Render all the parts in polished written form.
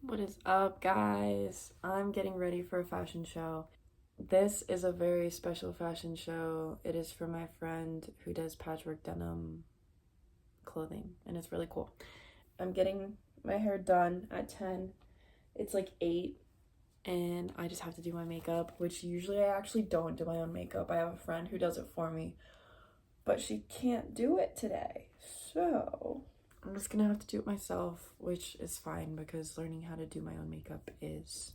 What is up, guys? I'm getting ready for a fashion show. This is a very special fashion show. It is for my friend who does patchwork denim clothing, and it's really cool. I'm getting my hair done at 10. It's like 8, and I just have to do my makeup, which usually I actually don't do my own makeup. I have a friend who does it for me, but she can't do it today. So I'm just gonna have to do it myself, which is fine because learning how to do my own makeup is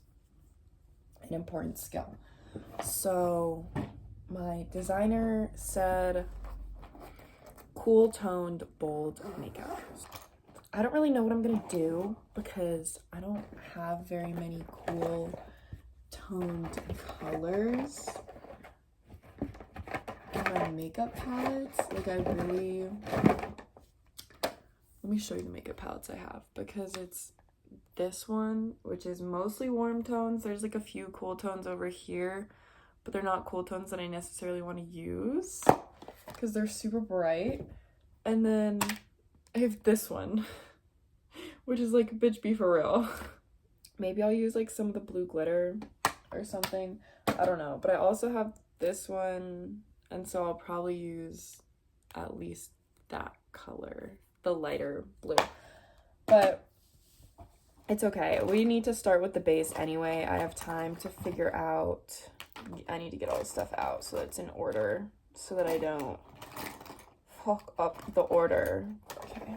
an important skill. So my designer said cool toned bold makeup. I don't really know what I'm gonna do because I don't have very many cool toned colors in my makeup palettes. Let me show you the makeup palettes I have, because it's this one, which is mostly warm tones. There's like a few cool tones over here, but they're not cool tones that I necessarily want to use because they're super bright. And then I have this one, which is like, bitch, be for real. Maybe I'll use like some of the blue glitter or something. I don't know. But I also have this one, and so I'll probably use at least that color, the lighter blue. But it's okay. We need to start with the base anyway. I have time to figure out. I need to get all this stuff out so it's in order so that I don't fuck up the order. Okay.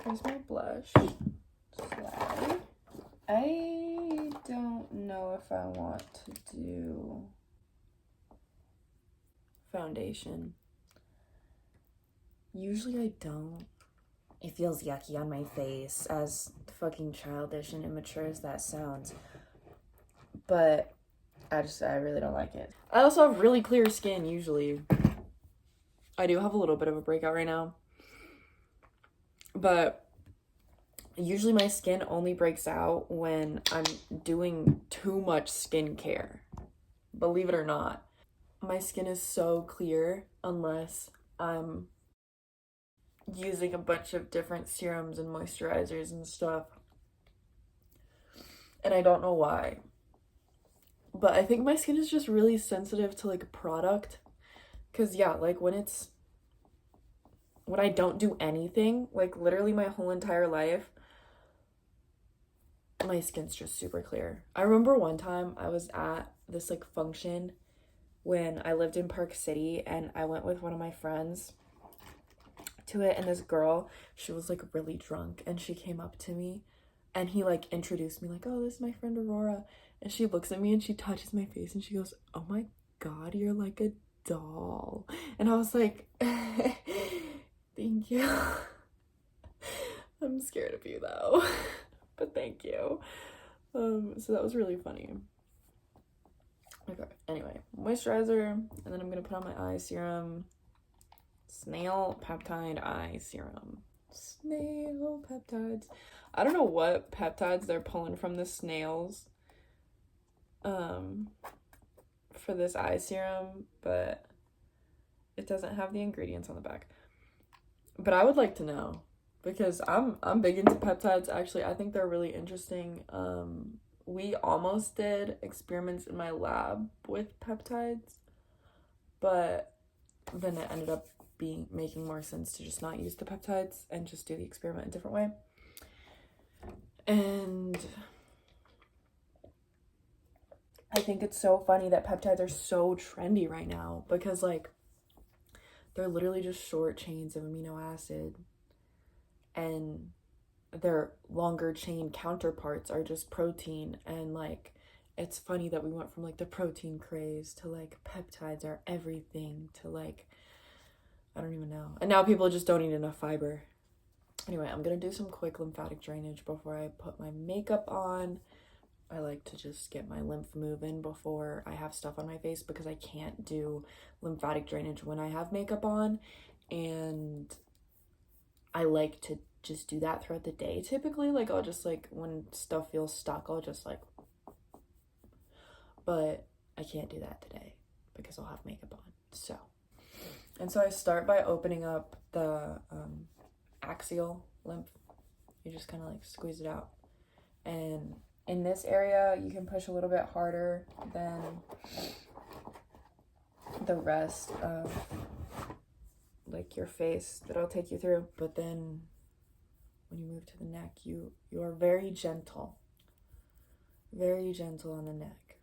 Here's my blush. Slide. I don't know if I want to do foundation. Usually I don't. It feels yucky on my face, as fucking childish and immature as that sounds. But I really don't like it. I also have really clear skin usually. I do have a little bit of a breakout right now. But usually my skin only breaks out when I'm doing too much skincare. Believe it or not. My skin is so clear unless I'm using a bunch of different serums and moisturizers and stuff. And I don't know why. But I think my skin is just really sensitive to like product. Cause yeah, like when I don't do anything, like literally my whole entire life, my skin's just super clear. I remember one time I was at this like function when I lived in Park City, and I went with one of my friends to it, and this girl, she was like really drunk, and she came up to me and he like introduced me like, oh, this is my friend Aurora. And she looks at me and she touches my face and she goes, oh my god, you're like a doll. And I was like, thank you. I'm scared of you though. But thank you. So that was really funny. Okay, anyway, moisturizer, and then I'm gonna put on my eye serum. Snail peptide eye serum. Snail peptides. I don't know what peptides they're pulling from the snails for this eye serum, but it doesn't have the ingredients on the back. But I would like to know, because I'm big into peptides. Actually, I think they're really interesting. We almost did experiments in my lab with peptides, but then it ended up making more sense to just not use the peptides and just do the experiment a different way. And I think it's so funny that peptides are so trendy right now, because like they're literally just short chains of amino acid, and their longer chain counterparts are just protein. And like it's funny that we went from like the protein craze to like peptides are everything to like I don't even know. And now people just don't eat enough fiber. Anyway, I'm gonna do some quick lymphatic drainage before I put my makeup on. I like to just get my lymph moving before I have stuff on my face, because I can't do lymphatic drainage when I have makeup on. And I like to just do that throughout the day typically. Like I'll just like, when stuff feels stuck, I'll just like, but I can't do that today because I'll have makeup on. So I start by opening up the axial lymph. You just kind of like squeeze it out. And in this area, you can push a little bit harder than the rest of like your face that I'll take you through. But then when you move to the neck, you are very gentle on the neck.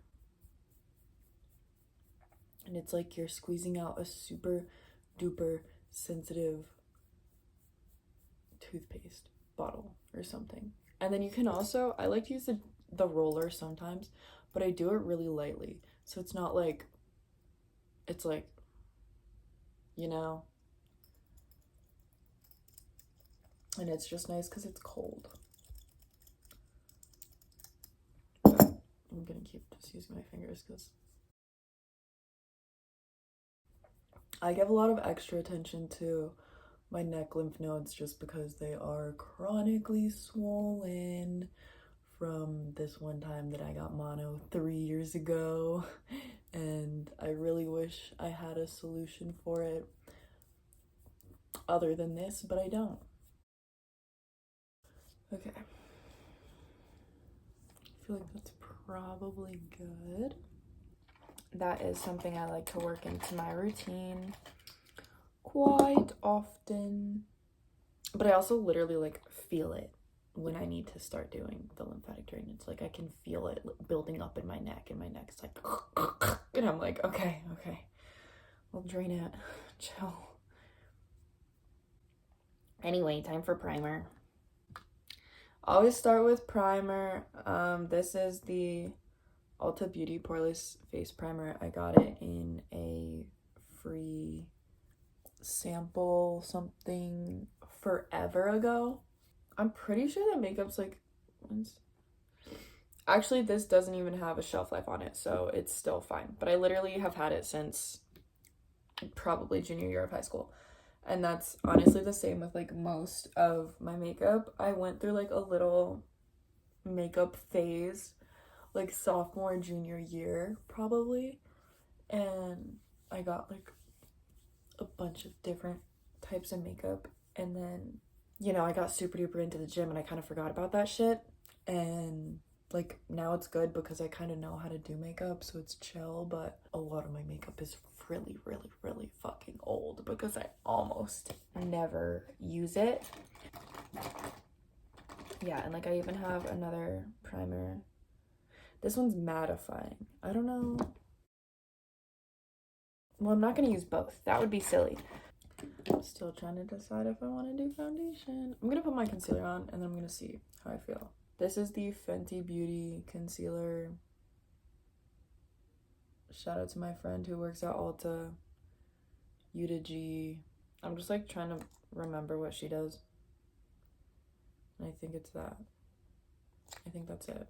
And it's like you're squeezing out a super duper sensitive toothpaste bottle or something. And then you can also, I like to use the roller sometimes, but I do it really lightly. So it's not like, it's like, you know, and it's just nice because it's cold. But I'm gonna keep just using my fingers because I give a lot of extra attention to my neck lymph nodes just because they are chronically swollen from this one time that I got mono 3 years ago. And I really wish I had a solution for it other than this, but I don't. Okay. I feel like that's probably good. That is something I like to work into my routine quite often. But I also literally like feel it when I need to start doing the lymphatic drainage. Like I can feel it building up in my neck, and my neck's like, and I'm like, okay, we'll drain it. Chill. Anyway, time for primer. Always start with primer. This is the Ulta Beauty Poreless Face Primer. I got it in a free sample something forever ago. I'm pretty sure that makeup's like, actually this doesn't even have a shelf life on it, so it's still fine. But I literally have had it since probably junior year of high school. And that's honestly the same with like most of my makeup. I went through like a little makeup phase like sophomore, junior year probably. And I got like a bunch of different types of makeup. And then, you know, I got super duper into the gym and I kind of forgot about that shit. And like now it's good because I kind of know how to do makeup, so it's chill. But a lot of my makeup is really fucking old because I almost never use it. Yeah, and like I even have another primer. This one's mattifying. I don't know. Well, I'm not gonna use both. That would be silly. I'm still trying to decide if I want to do foundation. I'm gonna put my concealer on and then I'm gonna see how I feel. This is the Fenty Beauty concealer. Shout out to my friend who works at Ulta. Uta G. I'm just like trying to remember what she does. And I think it's that. I think that's it.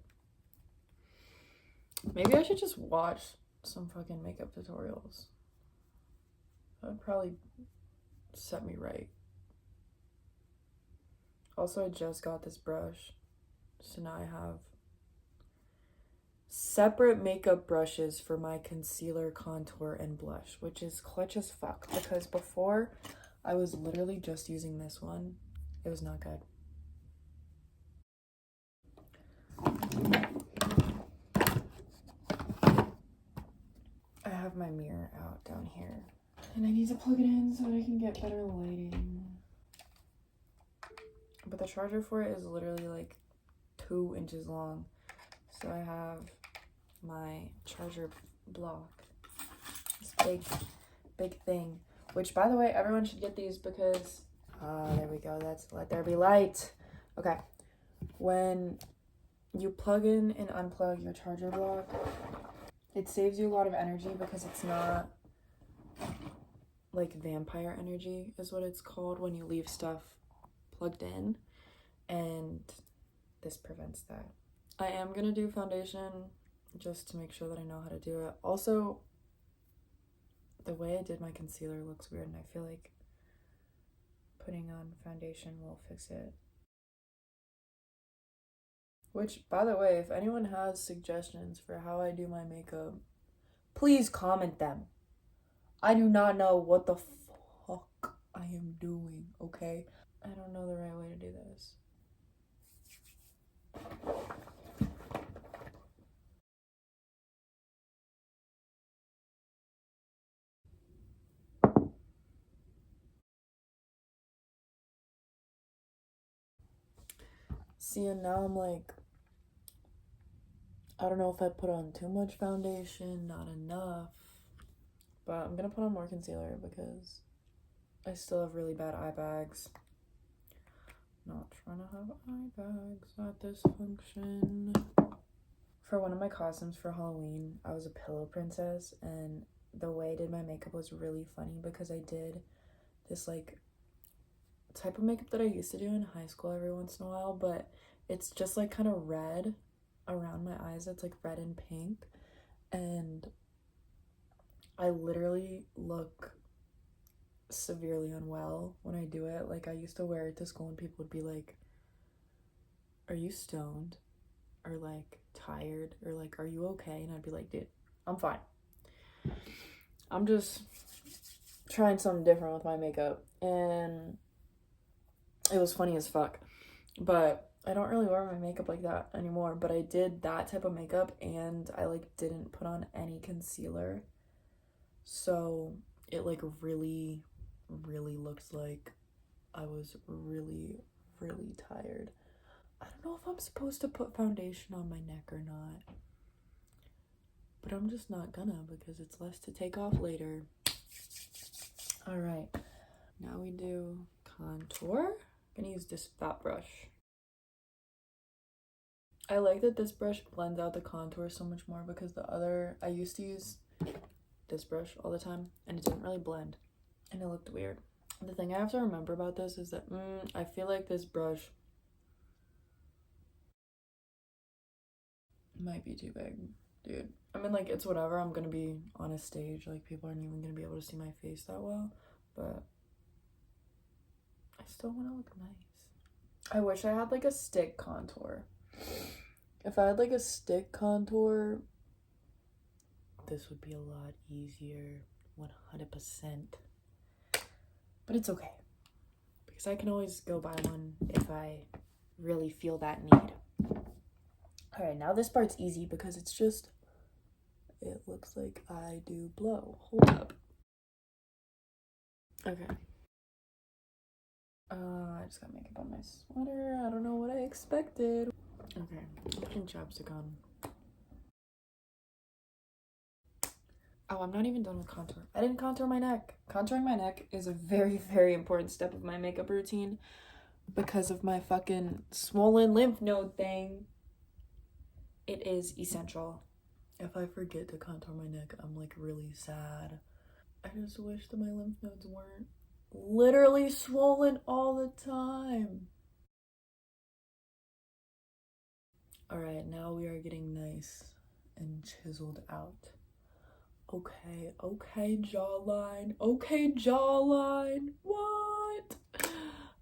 Maybe I should just watch some fucking makeup tutorials. That would probably set me right. Also, I just got this brush. So now I have separate makeup brushes for my concealer, contour, and blush, which is clutch as fuck because before I was literally just using this one. It was not good. I have my mirror out down here and I need to plug it in so that I can get better lighting. But the charger for it is literally like 2 inches long. So I have my charger block, this big thing, which by the way, everyone should get these because, there we go, that's let there be light. Okay, when you plug in and unplug your charger block, it saves you a lot of energy because it's not like vampire energy is what it's called when you leave stuff plugged in, and this prevents that. I am gonna do foundation just to make sure that I know how to do it. Also, the way I did my concealer looks weird and I feel like putting on foundation will fix it. Which, by the way, if anyone has suggestions for how I do my makeup, please comment them. I do not know what the fuck I am doing, okay? I don't know the right way to do this. See, and now I'm like, I don't know if I put on too much foundation, not enough. But I'm gonna put on more concealer because I still have really bad eye bags. Not trying to have eye bags at this function. For one of my costumes for Halloween, I was a pillow princess, and the way I did my makeup was really funny because I did this like type of makeup that I used to do in high school every once in a while, but it's just like kind of red around my eyes. It's like red and pink, and I literally look severely unwell when I do it. Like, I used to wear it to school and people would be like, are you stoned? Or like tired? Or like, are you okay? And I'd be like, dude, I'm fine. I'm just trying something different with my makeup. And it was funny as fuck. But I don't really wear my makeup like that anymore. But I did that type of makeup and I like didn't put on any concealer. So it like really looked like I was really tired. I don't know if I'm supposed to put foundation on my neck or not, but I'm just not gonna because it's less to take off later. All right, now we do contour. I'm gonna use this fat brush. I like that this brush blends out the contour so much more because the other, I used to use this brush all the time and it didn't really blend and it looked weird. The thing I have to remember about this is that I feel like this brush might be too big, dude. I mean, like, it's whatever. I'm gonna be on a stage. Like, people aren't even gonna be able to see my face that well. But I still want to look nice. I wish I had, like, a stick contour. If I had, like, a stick contour, this would be a lot easier. 100%. But it's okay. Because I can always go buy one if I really feel that need. Alright, now this part's easy because it's just, it looks like I do blow. Hold up. Okay. I just got makeup on my sweater. I don't know what I expected. Okay, putting chapstick on. Oh, I'm not even done with contour. I didn't contour my neck. Contouring my neck is a very important step of my makeup routine because of my fucking swollen lymph node thing. It is essential. If I forget to contour my neck, I'm like really sad. I just wish that my lymph nodes weren't literally swollen all the time. All right, now we are getting nice and chiseled out. Okay, jawline. Okay, jawline. What?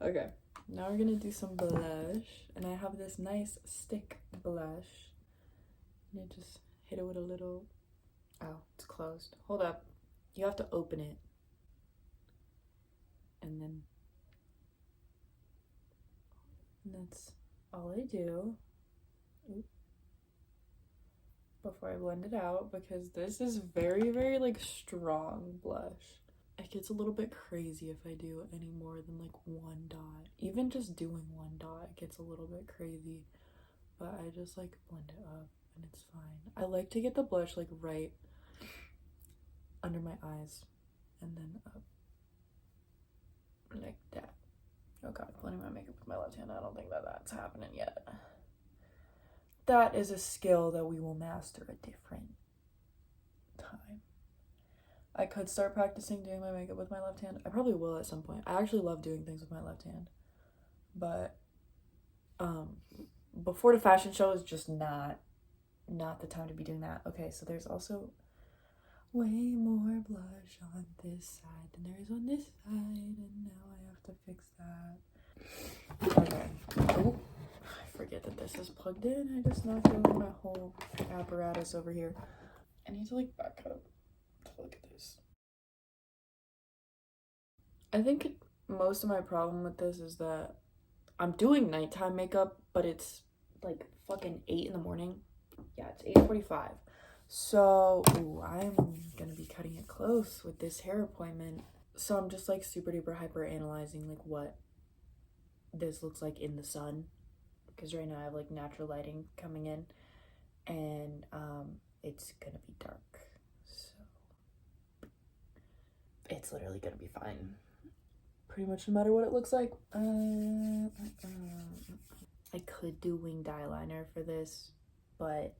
Okay, now we're gonna do some blush. And I have this nice stick blush. And I just hit it with a little... Oh, it's closed. Hold up. You have to open it. And then... And that's all I do. Oop. Before I blend it out, because this is very like strong blush. It gets a little bit crazy if I do any more than like one dot. Even just doing one dot gets a little bit crazy, but I just like blend it up and it's fine. I like to get the blush like right under my eyes and then up like that. Oh god, blending my makeup with my left hand. I don't think that that's happening yet. That is a skill that we will master a different time. I could start practicing doing my makeup with my left hand. I probably will at some point. I actually love doing things with my left hand. But before the fashion show is just not the time to be doing that. Okay, so there's also way more blush on this side than there is on this side. And now I have to fix that. Okay. Oh, I forget that this is plugged in. I just knocked over my whole apparatus over here. I need to like back up to look at this. I think most of my problem with this is that I'm doing nighttime makeup, but it's like fucking 8 in the morning. Yeah, it's 8:45. So, I'm gonna be cutting it close with this hair appointment. So I'm just like super duper hyper analyzing like what this looks like in the sun because right now I have like natural lighting coming in, and it's gonna be dark, so it's literally gonna be fine pretty much no matter what it looks like. I could do winged eyeliner for this, but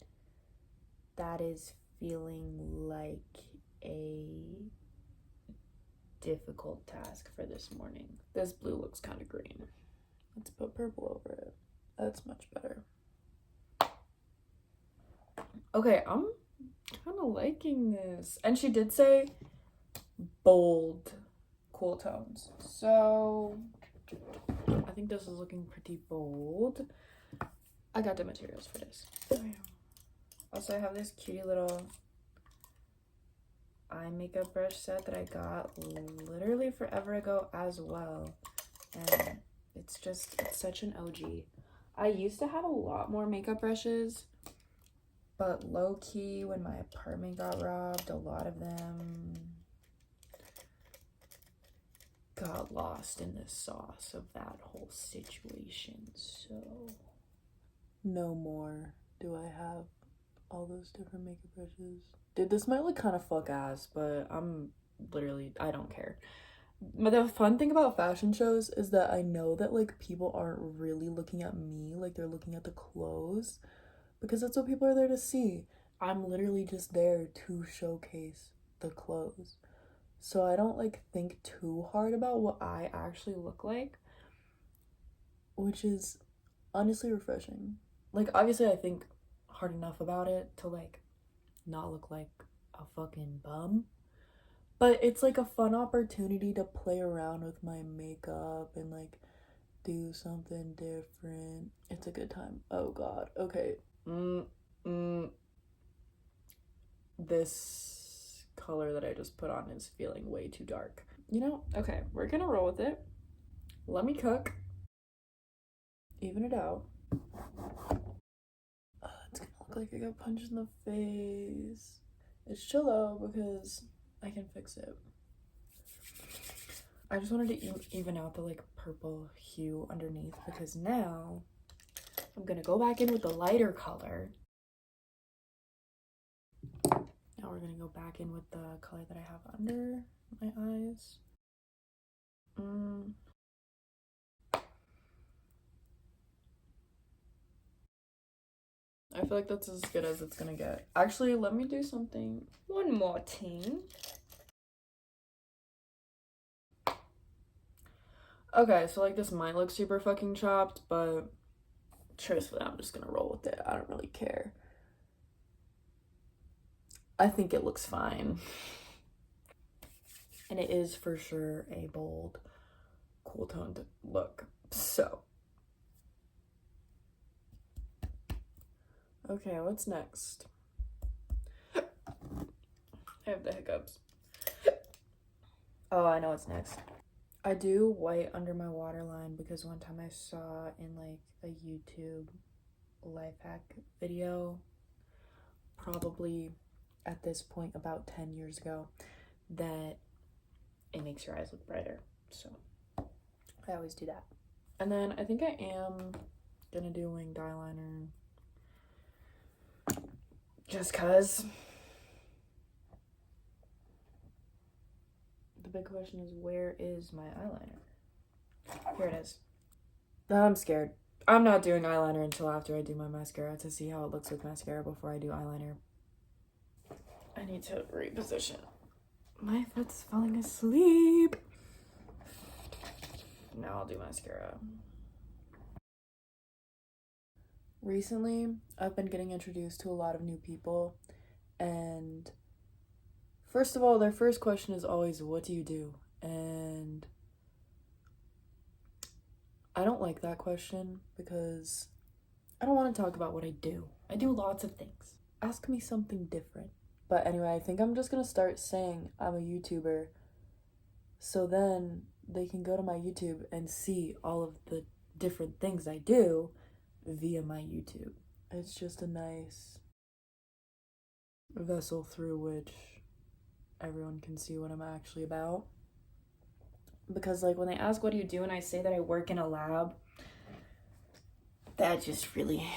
that is feeling like a difficult task for this morning. This blue looks kind of green. Let's put purple over it. That's much better. Okay, I'm kind of liking this. And she did say bold cool tones. So I think this is looking pretty bold. I got the materials for this. Also, I have this cutie little eye makeup brush set that I got literally forever ago as well. And it's such an OG. I used to have a lot more makeup brushes, but low-key, when my apartment got robbed, a lot of them got lost in the sauce of that whole situation. So no more do I have all those different makeup brushes. Dude, this might look kind of fuck ass, but I don't care. But the fun thing about fashion shows is that I know that like people aren't really looking at me, like they're looking at the clothes, because that's what people are there to see. I'm literally just there to showcase the clothes. So I don't like think too hard about what I actually look like, which is honestly refreshing. Like, obviously I think hard enough about it to like not look like a fucking bum, but it's like a fun opportunity to play around with my makeup and like do something different. It's a good time. Oh god. Okay. This color that I just put on is feeling way too dark. You know, okay, we're gonna roll with it. Let me cook. Even it out. It's gonna look like I got punched in the face. It's chill though because I can fix it. I just wanted to even out the like purple hue underneath, because now I'm gonna go back in with the lighter color. Now we're gonna go back in with the color that I have under my eyes. I feel like that's as good as it's gonna get. Actually, let me do something. One more thing. Okay, so like this might look super fucking chopped, but truthfully, I'm just gonna roll with it. I don't really care. I think it looks fine. And it is for sure a bold, cool toned look. So. Okay, what's next? I have the hiccups. Oh, I know what's next. I do white under my waterline because one time I saw in like a YouTube life hack video, probably at this point about 10 years ago, that it makes your eyes look brighter. So I always do that. And then I think I am gonna do winged eyeliner just cause. The big question is, where is my eyeliner? Here it is. I'm scared. I'm not doing eyeliner until after I do my mascara to see how it looks with mascara before I do eyeliner. I need to reposition. My foot's falling asleep. Now I'll do mascara. Recently, I've been getting introduced to a lot of new people, and first of all, their first question is always, what do you do? And I don't like that question because I don't want to talk about what I do. I do lots of things. Ask me something different. But anyway, I think I'm just gonna start saying I'm a YouTuber, so then they can go to my YouTube and see all of the different things I do via my YouTube. It's just a nice vessel through which everyone can see what I'm actually about. Because like when they ask what do you do and I say that I work in a lab, that just really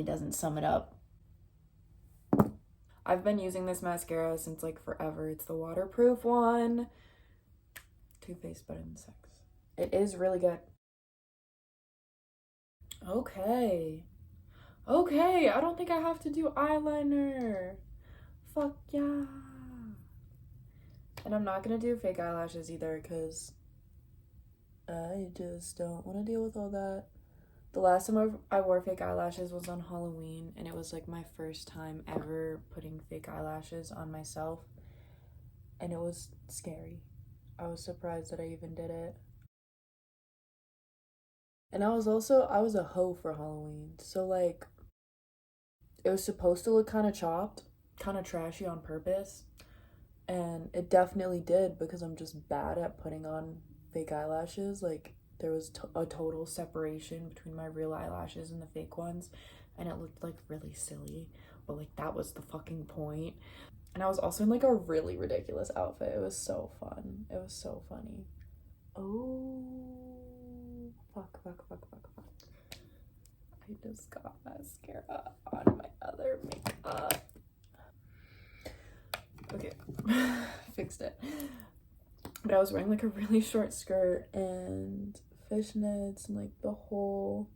doesn't sum it up. I've been using this mascara since like forever. It's the waterproof one. Too Faced Better Than Sex. It is really good. Okay. Okay, I don't think I have to do eyeliner. Fuck yeah. And I'm not gonna do fake eyelashes either because I just don't want to deal with all that. The last time I wore fake eyelashes was on Halloween, and it was like my first time ever putting fake eyelashes on myself, and it was scary. I was surprised that I even did it. And I was a hoe for Halloween, so like it was supposed to look kind of chopped, kind of trashy on purpose, and it definitely did because I'm just bad at putting on fake eyelashes. Like there was a total separation between my real eyelashes and the fake ones, and it looked like really silly, but like that was the fucking point. And I was also in like a really ridiculous outfit. It was so fun. It was so funny. Oh, fuck. I just got mascara on my other makeup. Okay, fixed it. But I was wearing like a really short skirt and fishnets and like the whole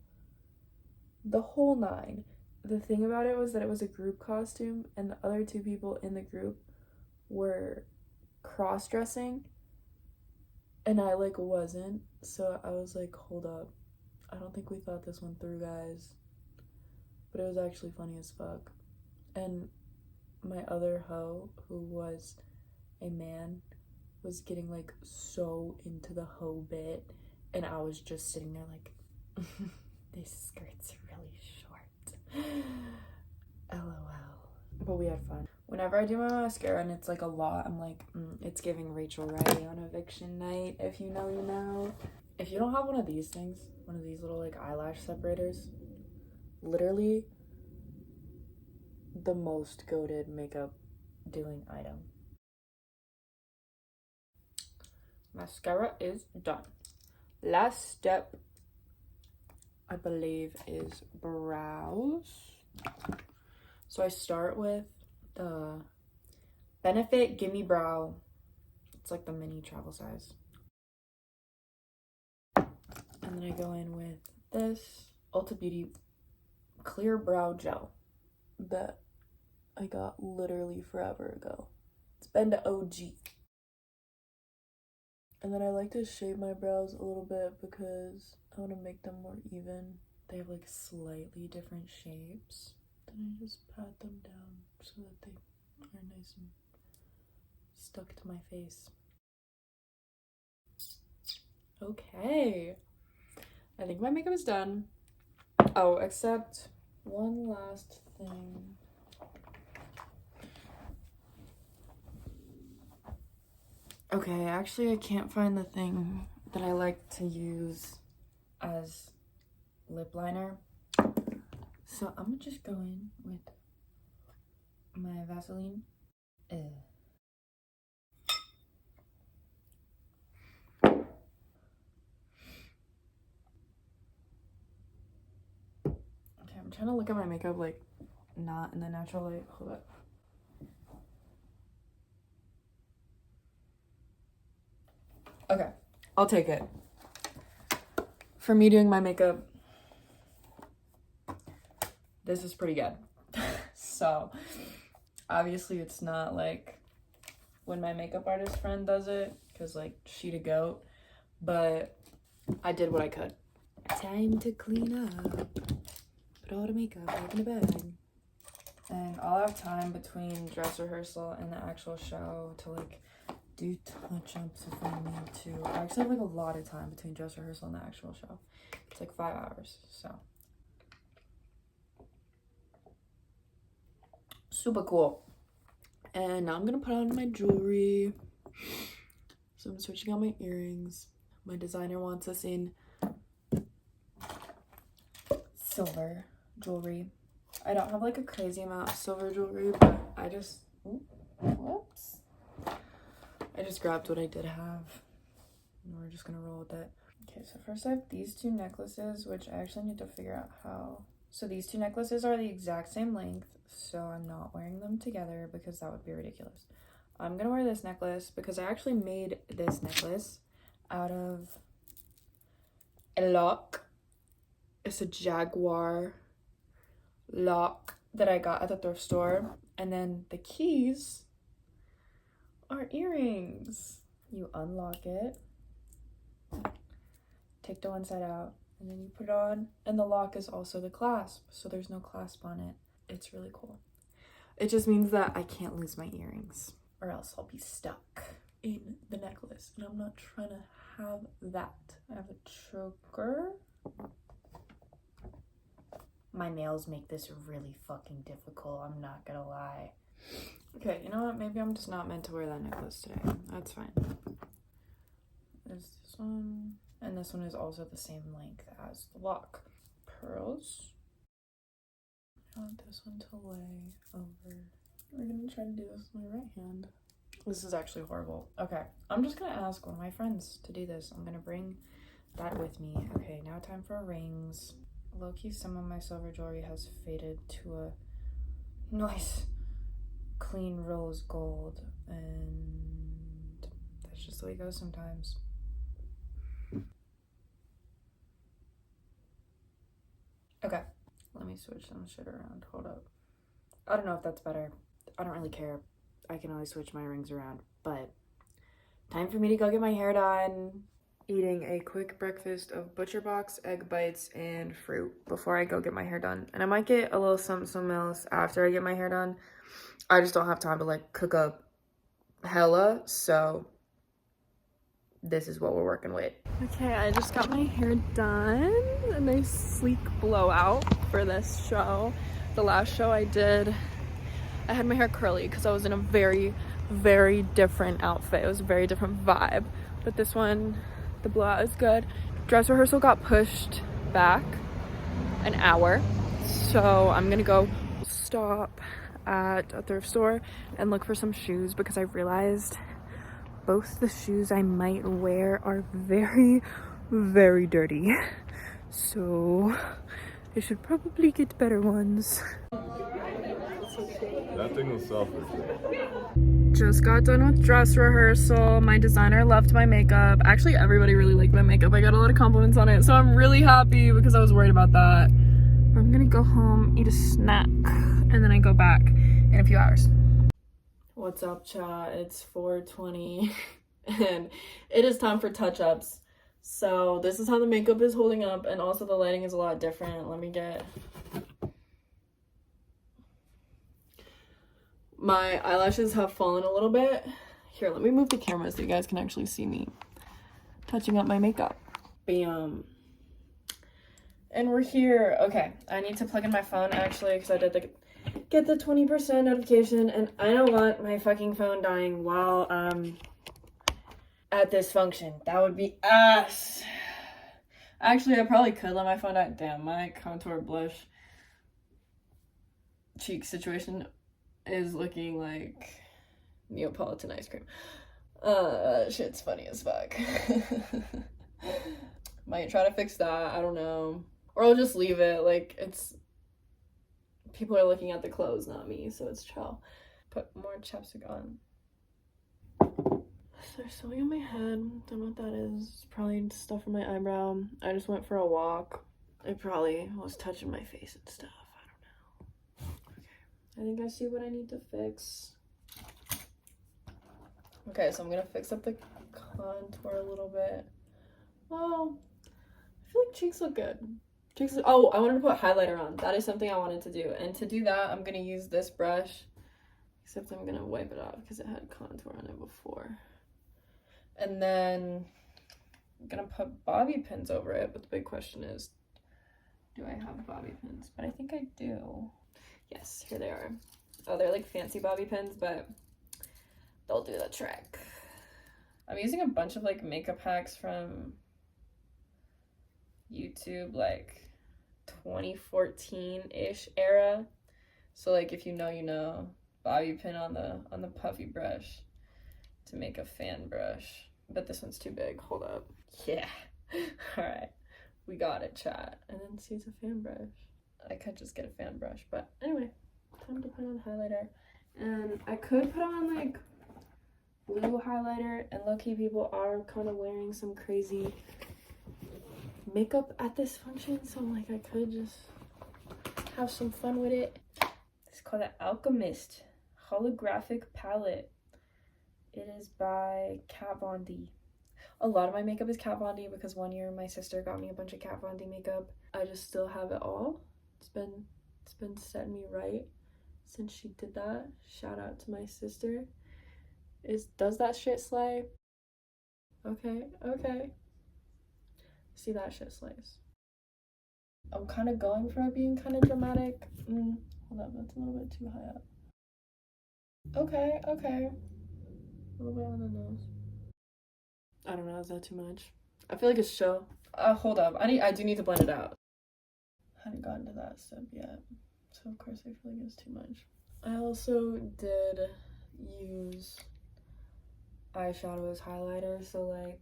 nine. The thing about it was that it was a group costume, and the other two people in the group were cross-dressing, and I like wasn't. So I was like, hold up, I don't think we thought this one through, guys. But it was actually funny as fuck. And my other hoe, who was a man, was getting like so into the hoe bit, and I was just sitting there like this skirt's really short. LOL. But we had fun. Whenever I do my mascara and it's like a lot, I'm like, it's giving Rachel Riley on eviction night. If you know, you know. If you don't have one of these things, one of these little like eyelash separators, literally the most goated makeup doing item. Mascara is done. Last step, I believe, is brows. So I start with the Benefit Gimme Brow. It's like the mini travel size. And then I go in with this Ulta Beauty Clear Brow Gel that I got literally forever ago. It's been the OG. And then I like to shape my brows a little bit because I want to make them more even. They have like slightly different shapes. Then I just pat them down so that they are nice and stuck to my face. Okay. I think my makeup is done. Oh, except one last thing. Okay, actually I can't find the thing that I like to use as lip liner. So I'm gonna just go in with my Vaseline. Okay, I'm trying to look at my makeup like not in the natural light. Hold up. Okay, I'll take it. For me doing my makeup, this is pretty good. So obviously it's not like when my makeup artist friend does it, because like she the goat, but I did what I could. Time to clean up. Put all the makeup back in the bag. And I'll have time between dress rehearsal and the actual show to like do touch-ups if I need to. I actually have like a lot of time between dress rehearsal and the actual show. It's like 5 hours, so. Super cool. And now I'm gonna put on my jewelry. So I'm switching out my earrings. My designer wants us in silver jewelry. I don't have like a crazy amount of silver jewelry, but I just, whoops. I just grabbed what I did have. And we're just gonna roll with it. Okay, so first I have these two necklaces, which I actually need to figure out how. So these two necklaces are the exact same length, so I'm not wearing them together because that would be ridiculous. I'm gonna wear this necklace because I actually made this necklace out of a lock. It's a jaguar lock that I got at the thrift store. And then the keys are earrings. You unlock it, take the one side out, and then you put it on. And the lock is also the clasp, so there's no clasp on it. It's really cool. It just means that I can't lose my earrings, or else I'll be stuck in the necklace. And I'm not trying to have that. I have a choker. My nails make this really fucking difficult, I'm not gonna lie. Okay, you know what? Maybe I'm just not meant to wear that necklace today. That's fine. There's this one. And this one is also the same length as the lock. Pearls. I want this one to lay over. We're gonna try to do this with my right hand. This is actually horrible. Okay, I'm just gonna ask one of my friends to do this. I'm gonna bring that with me. Okay, now time for rings. Low-key, some of my silver jewelry has faded to a nice clean rose gold, and that's just the way it goes sometimes. Okay, let me switch some shit around. Hold up. I don't know if that's better. I don't really care. I can always switch my rings around, but time for me to go get my hair done. Eating a quick breakfast of Butcher Box, egg bites, and fruit before I go get my hair done. And I might get a little something else after I get my hair done. I just don't have time to like cook up hella, so this is what we're working with. Okay, I just got my hair done. A nice sleek blowout for this show. The last show I did, I had my hair curly because I was in a very, very different outfit. It was a very different vibe. But this one, the blowout is good. Dress rehearsal got pushed back an hour, so I'm gonna go stop at a thrift store and look for some shoes because I realized both the shoes I might wear are very, very dirty. So I should probably get better ones. That thing was selfish. Just got done with dress rehearsal. My designer loved my makeup. Actually, everybody really liked my makeup. I got a lot of compliments on it, so I'm really happy because I was worried about that. I'm gonna go home, eat a snack, and then I go back in a few hours. What's up, chat? It's 4:20 and it is time for touch-ups. So this is how the makeup is holding up, and also the lighting is a lot different. Let me get... My eyelashes have fallen a little bit. Here, let me move the camera so you guys can actually see me touching up my makeup. Bam. And we're here. Okay, I need to plug in my phone actually because I did get the 20% notification, and I don't want my fucking phone dying while at this function. That would be ass. Actually, I probably could let my phone die. Damn, my contour blush cheek situation is looking like Neapolitan ice cream. Shit's funny as fuck. Might try to fix that, I don't know. Or I'll just leave it, like, it's... People are looking at the clothes, not me, so it's chill. Put more chapstick on. They're sewing on my head. Don't know what that is. It's probably stuff in my eyebrow. I just went for a walk. I probably was touching my face and stuff. I don't know. Okay. I think I see what I need to fix. Okay, so I'm gonna fix up the contour a little bit. Oh, I feel like cheeks look good. Cheeks. Oh, I wanted to put highlighter on. That is something I wanted to do. And to do that, I'm gonna use this brush. Except I'm gonna wipe it off because it had contour on it before. And then I'm gonna put bobby pins over it. But the big question is, do I have bobby pins? But I think I do. Yes, here they are. Oh, they're like fancy bobby pins, but they'll do the trick. I'm using a bunch of like makeup hacks from YouTube, like 2014-ish era. So like if you know, you know. Bobby pin on the puffy brush to make a fan brush. But this one's too big. Hold up. Yeah. Alright, we got it, chat. And then see, it's a fan brush. I could just get a fan brush, but anyway, time to put on highlighter. And I could put on like blue highlighter, and low-key people are kind of wearing some crazy makeup at this function, so I'm like, I could just have some fun with it. It's called the Alchemist Holographic Palette. It is by Kat Von D. A lot of my makeup is Kat Von D because one year my sister got me a bunch of Kat Von D makeup. I just still have it all. It's been setting me right since she did that. Shout out to my sister. Does that shit slay? Okay. See, that shit slays. I'm kind of going for it being kind of dramatic. Hold up, that's a little bit too high up. Okay. A little bit on the nose. I don't know, is that too much? I feel like it's chill. Hold up, I do need to blend it out. I hadn't gotten to that step yet, so of course I feel like it's too much. I also did use eyeshadow as highlighter, so like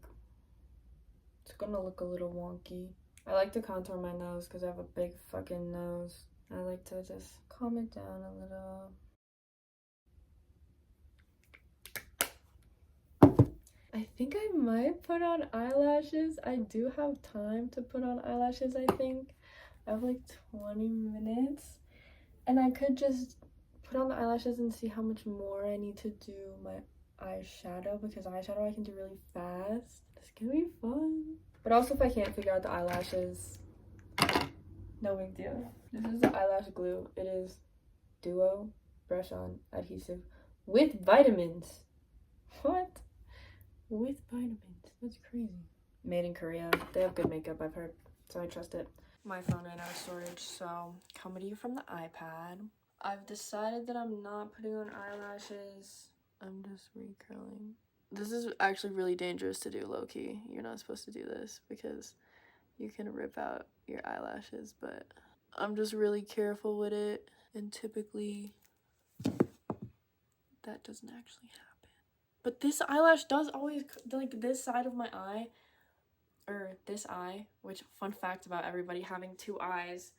it's gonna look a little wonky. I like to contour my nose because I have a big fucking nose. I like to just calm it down a little. I think I might put on eyelashes. I do have time to put on eyelashes, I think. I have like 20 minutes. And I could just put on the eyelashes and see how much more I need to do my eyeshadow, because eyeshadow I can do really fast. It's gonna be fun. But also if I can't figure out the eyelashes, no big deal. This is the eyelash glue. It is Duo Brush On Adhesive with vitamins. What? With vitamins. That's crazy. Made in Korea. They have good makeup, I've heard, so I trust it. My phone ran out of storage, so coming to you from the iPad. I've decided that I'm not putting on eyelashes. I'm just recurling. This is actually really dangerous to do, low-key. You're not supposed to do this because you can rip out your eyelashes, but I'm just really careful with it, and typically that doesn't actually happen. But this eyelash does always, like this side of my eye, or this eye, which fun fact about everybody having two eyes,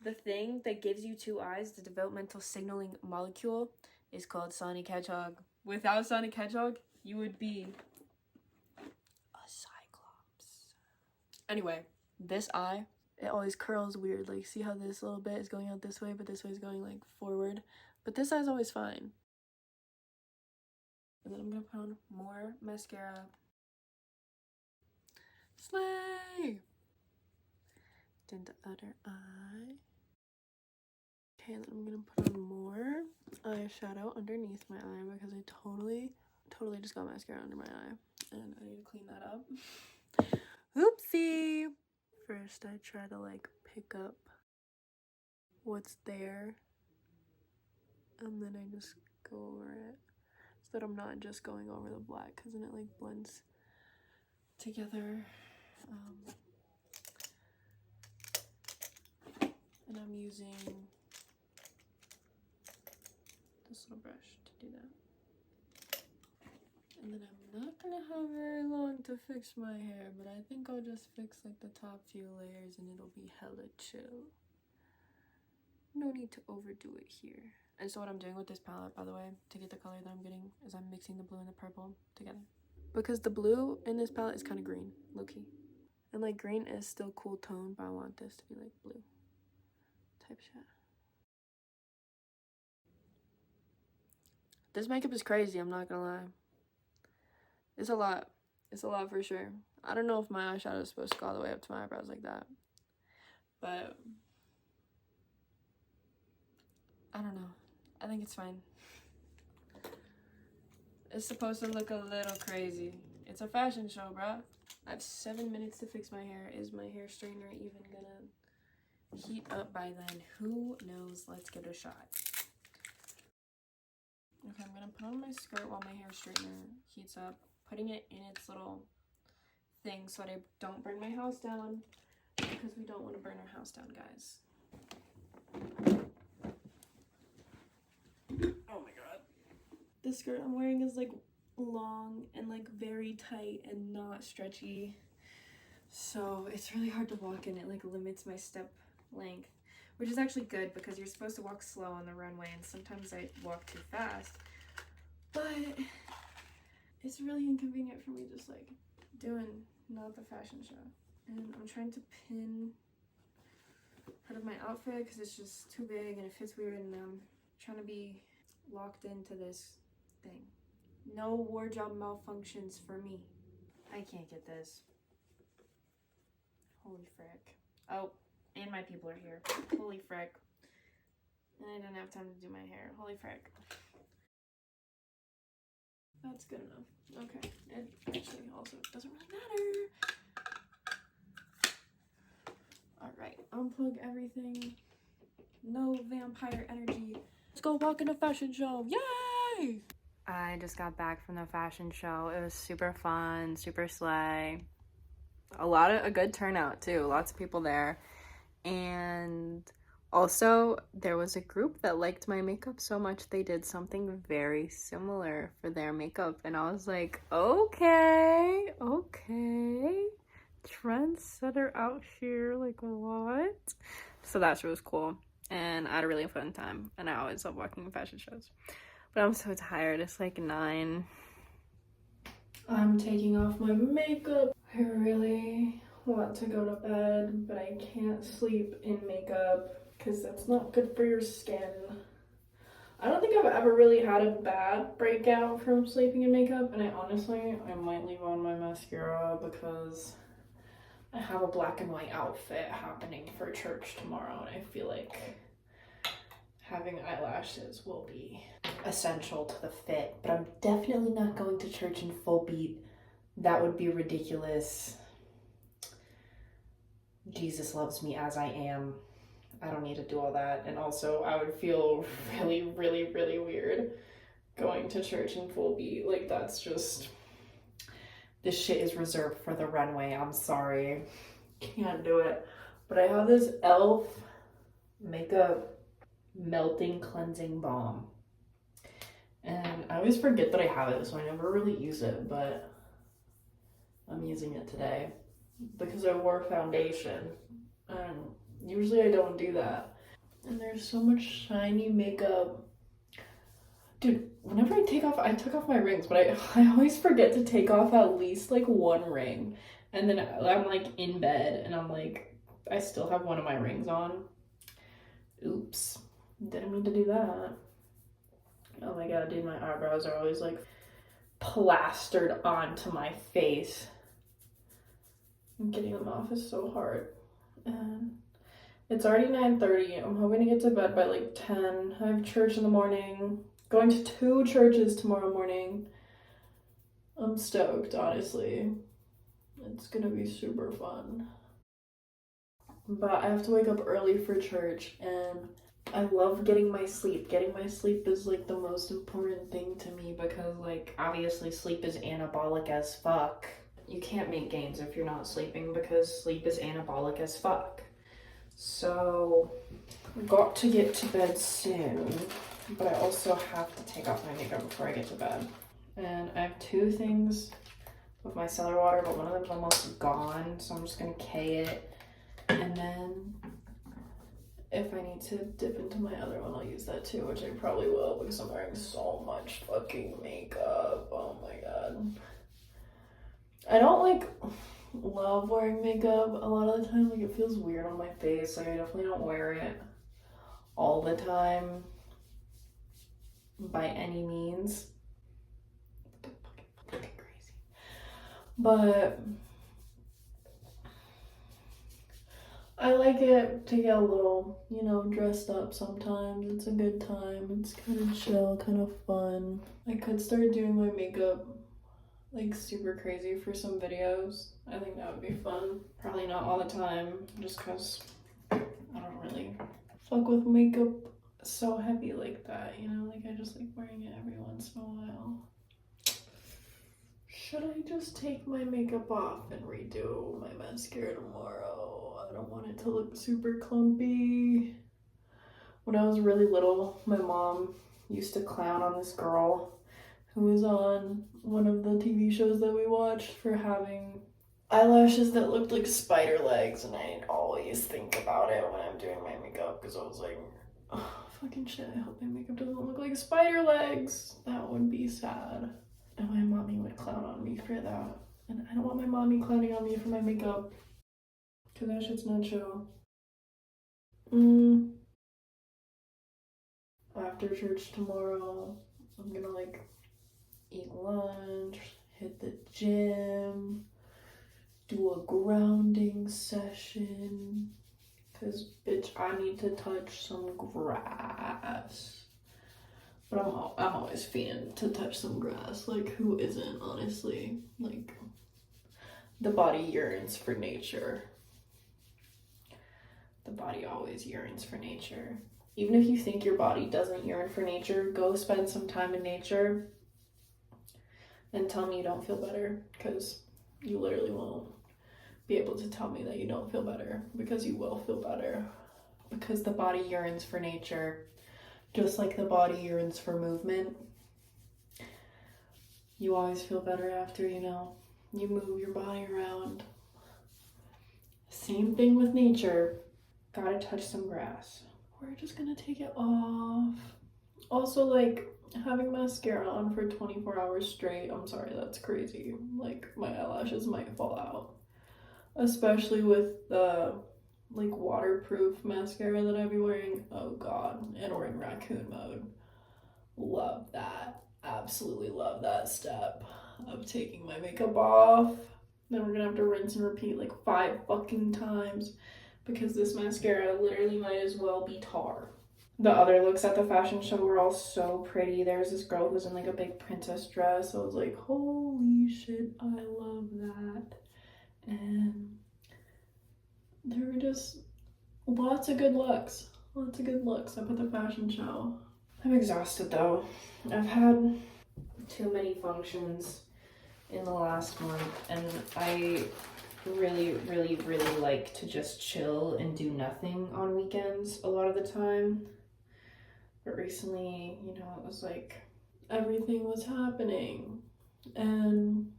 the thing that gives you two eyes, the developmental signaling molecule, is called Sonic Hedgehog. Without Sonic Hedgehog, you would be a cyclops. Anyway, this eye, it always curls weird. Like, see how this little bit is going out this way, but this way is going like forward. But this eye's always fine. And then I'm gonna put on more mascara. Slay! Then the other eye. Okay, and then I'm gonna put on more eyeshadow underneath my eye because I totally just got mascara under my eye. And I need to clean that up. Oopsie! First, I try to like pick up what's there. And then I just go over it. So that I'm not just going over the black, because then it like blends together. And I'm using this little brush to do that. And then I'm not gonna have very long to fix my hair, but I think I'll just fix like the top few layers and it'll be hella chill. No need to overdo it here. And so what I'm doing with this palette, by the way, to get the color that I'm getting, is I'm mixing the blue and the purple together. Because the blue in this palette is kind of green, low-key. And like green is still cool tone, but I want this to be like blue type shit. This makeup is crazy, I'm not gonna lie. It's a lot. It's a lot for sure. I don't know if my eyeshadow is supposed to go all the way up to my eyebrows like that. But I don't know. I think it's fine. It's supposed to look a little crazy. It's a fashion show, bruh. I have 7 minutes to fix my hair. Is my hair straightener even gonna heat up by then? Who knows? Let's give it a shot. Okay, I'm gonna put on my skirt while my hair straightener heats up, putting it in its little thing so that I don't burn my house down, because we don't want to burn our house down, guys. Oh my god. The skirt I'm wearing is like long and like very tight and not stretchy. So it's really hard to walk and it like limits my step length, which is actually good because you're supposed to walk slow on the runway and sometimes I walk too fast. But it's really inconvenient for me just like doing not the fashion show. And I'm trying to pin part of my outfit because it's just too big and it fits weird, and I'm trying to be locked into this thing. No wardrobe malfunctions for me. I can't get this. Holy frick. Oh, and my people are here. Holy frick. And I didn't have time to do my hair. Holy frick. That's good enough. Okay. It actually also doesn't really matter. Alright. Unplug everything. No vampire energy. Let's go walk in a fashion show. Yay! I just got back from the fashion show. It was super fun, super slay. A good turnout too. Lots of people there. And also, there was a group that liked my makeup so much they did something very similar for their makeup. And I was like, okay. Trendsetter out here, like what? So that's really cool. And I had a really fun time. And I always love walking in fashion shows. But I'm so tired. It's like 9. I'm taking off my makeup. I really want to go to bed, but I can't sleep in makeup because that's not good for your skin. I don't think I've ever really had a bad breakout from sleeping in makeup, and I might leave on my mascara because I have a black and white outfit happening for church tomorrow, and I feel like having eyelashes will be essential to the fit, but I'm definitely not going to church in full beat. That would be ridiculous. Jesus loves me as I am. I don't need to do all that. And also, I would feel really, really, really weird going to church in full beat. Like, that's just... This shit is reserved for the runway. I'm sorry. Can't do it. But I have this e.l.f. makeup melting cleansing balm. And I always forget that I have it, so I never really use it, but I'm using it today because I wore foundation, and usually I don't do that. And there's so much shiny makeup. Dude, whenever I took off my rings, but I always forget to take off at least like one ring. And then I'm like in bed and I'm like, I still have one of my rings on. Oops, didn't mean to do that. Oh my god, dude, my eyebrows are always like plastered onto my face. Getting them off is so hard. And it's already 9:30. I'm hoping to get to bed by like 10. I have church in the morning. Going to 2 churches tomorrow morning. I'm stoked, honestly. It's gonna be super fun. But I have to wake up early for church, and I love getting my sleep. Getting my sleep is like the most important thing to me because, like, obviously sleep is anabolic as fuck. You can't make gains if you're not sleeping because sleep is anabolic as fuck. So, I've got to get to bed soon, but I also have to take off my makeup before I get to bed. And I have 2 things with my cellar water, but one of them's almost gone, so I'm just gonna K it. And then if I need to dip into my other one, I'll use that too, which I probably will because I'm wearing so much fucking makeup. Oh my god. I don't like love wearing makeup a lot of the time. Like, it feels weird on my face. Like, I definitely don't wear it all the time by any means. Fucking crazy. But I like it to get a little, you know, dressed up sometimes. It's a good time. It's kind of chill, kind of fun. I could start doing my makeup like super crazy for some videos. I think that would be fun. Probably not all the time, just because I don't really fuck with makeup so heavy like that, you know? Like, I just like wearing it every once in a while. Should I just take my makeup off and redo my mascara tomorrow? I don't want it to look super clumpy. When I was really little, my mom used to clown on this girl who was on one of the TV shows that we watched for having eyelashes that looked like spider legs, and I always think about it when I'm doing my makeup because I was like, oh, fucking shit, I hope my makeup doesn't look like spider legs. That would be sad. And my mommy would clown on me for that. And I don't want my mommy clowning on me for my makeup because that shit's not chill. After church tomorrow, I'm gonna like eat lunch, hit the gym, do a grounding session. Cause bitch, I need to touch some grass. But I'm always fiending to touch some grass. Like, who isn't, honestly? Like, the body yearns for nature. The body always yearns for nature. Even if you think your body doesn't yearn for nature, go spend some time in nature and tell me you don't feel better, because you literally won't be able to tell me that you don't feel better, because you will feel better. Because the body yearns for nature, just like the body yearns for movement. You always feel better after, you move your body around. Same thing with nature. Gotta touch some grass. We're just gonna take it off. Also, like, having mascara on for 24 hours straight, I'm sorry, that's crazy. Like, my eyelashes might fall out. Especially with the, like, waterproof mascara that I'd be wearing. Oh god, and we're in raccoon mode. Love that. Absolutely love that step of taking my makeup off. Then we're gonna have to rinse and repeat like 5 fucking times because this mascara literally might as well be tar. The other looks at the fashion show were all so pretty. There's this girl who's in like a big princess dress. I was like, holy shit, I love that. And there were just lots of good looks. Lots of good looks up at the fashion show. I'm exhausted though. I've had too many functions in the last month, and I really, really, really like to just chill and do nothing on weekends a lot of the time. But recently, it was like everything was happening. And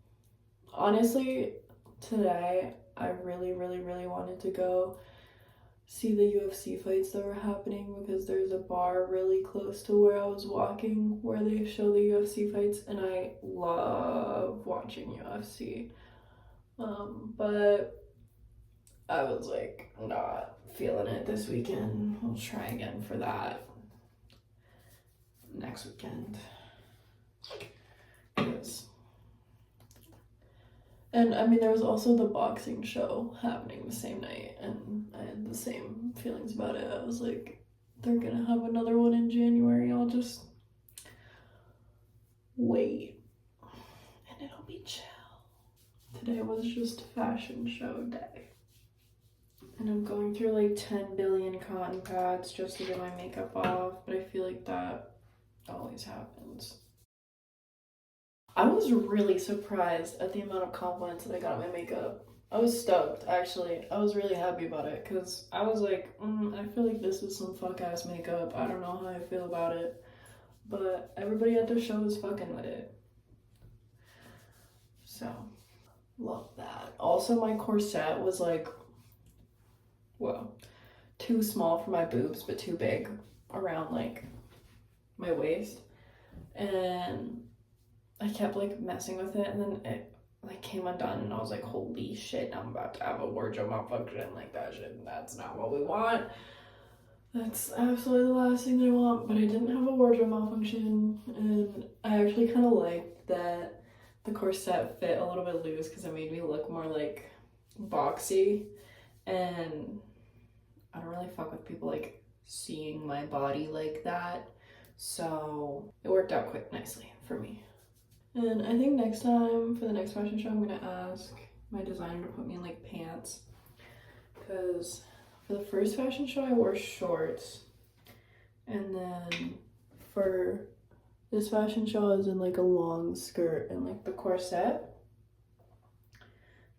honestly, today I really, really, really wanted to go see the UFC fights that were happening because there's a bar really close to where I was walking where they show the UFC fights, and I love watching UFC. But I was like not feeling it this weekend. I'll try again for that next weekend. And I mean, there was also the boxing show happening the same night, and I had the same feelings about it. I was like, they're gonna have another one in January. I'll just wait, and it'll be chill. Today was just fashion show day. And I'm going through like 10 billion cotton pads just to get my makeup off, but I feel like that always happens. I was really surprised at the amount of compliments that I got on my makeup. I was stoked, actually. I was really happy about it because I was like, I feel like this is some fuck ass makeup. I don't know how I feel about it. But everybody at the show was fucking with it. So, love that. Also, my corset was like, well, too small for my boobs, but too big around like my waist. And I kept like messing with it, and then it like came undone, and I was like, holy shit, I'm about to have a wardrobe malfunction. Like, that shit, that's not what we want. That's absolutely the last thing that I want. But I didn't have a wardrobe malfunction, and I actually kind of liked that the corset fit a little bit loose because it made me look more like boxy. And I don't really fuck with people like seeing my body like that, so it worked out quite nicely for me. And I think next time, for the next fashion show, I'm gonna ask my designer to put me in like pants, because for the first fashion show I wore shorts, and then for this fashion show I was in like a long skirt and like the corset.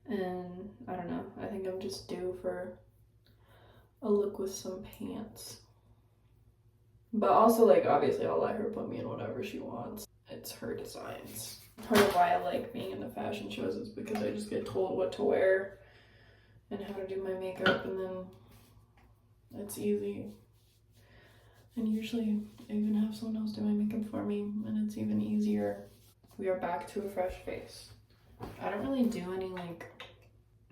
And I don't know, I think I'm just due for a look with some pants. But also, like, obviously I'll let her put me in whatever she wants. it's her designs. Part of why I like being in the fashion shows is because I just get told what to wear and how to do my makeup, and then it's easy. And usually I even have someone else do my makeup for me, and it's even easier. We are back to a fresh face. I don't really do any like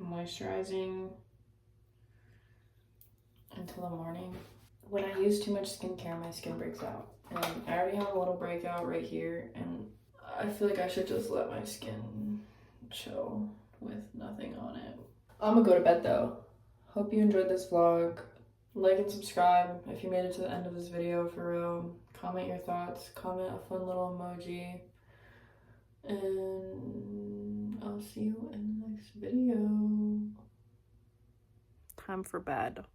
moisturizing until the morning. When I use too much skincare, my skin breaks out. And I already have a little breakout right here, and I feel like I should just let my skin chill with nothing on it. I'm gonna go to bed though. Hope you enjoyed this vlog. Like and subscribe if you made it to the end of this video, for real. Comment your thoughts, comment a fun little emoji. And I'll see you in the next video. Time for bed.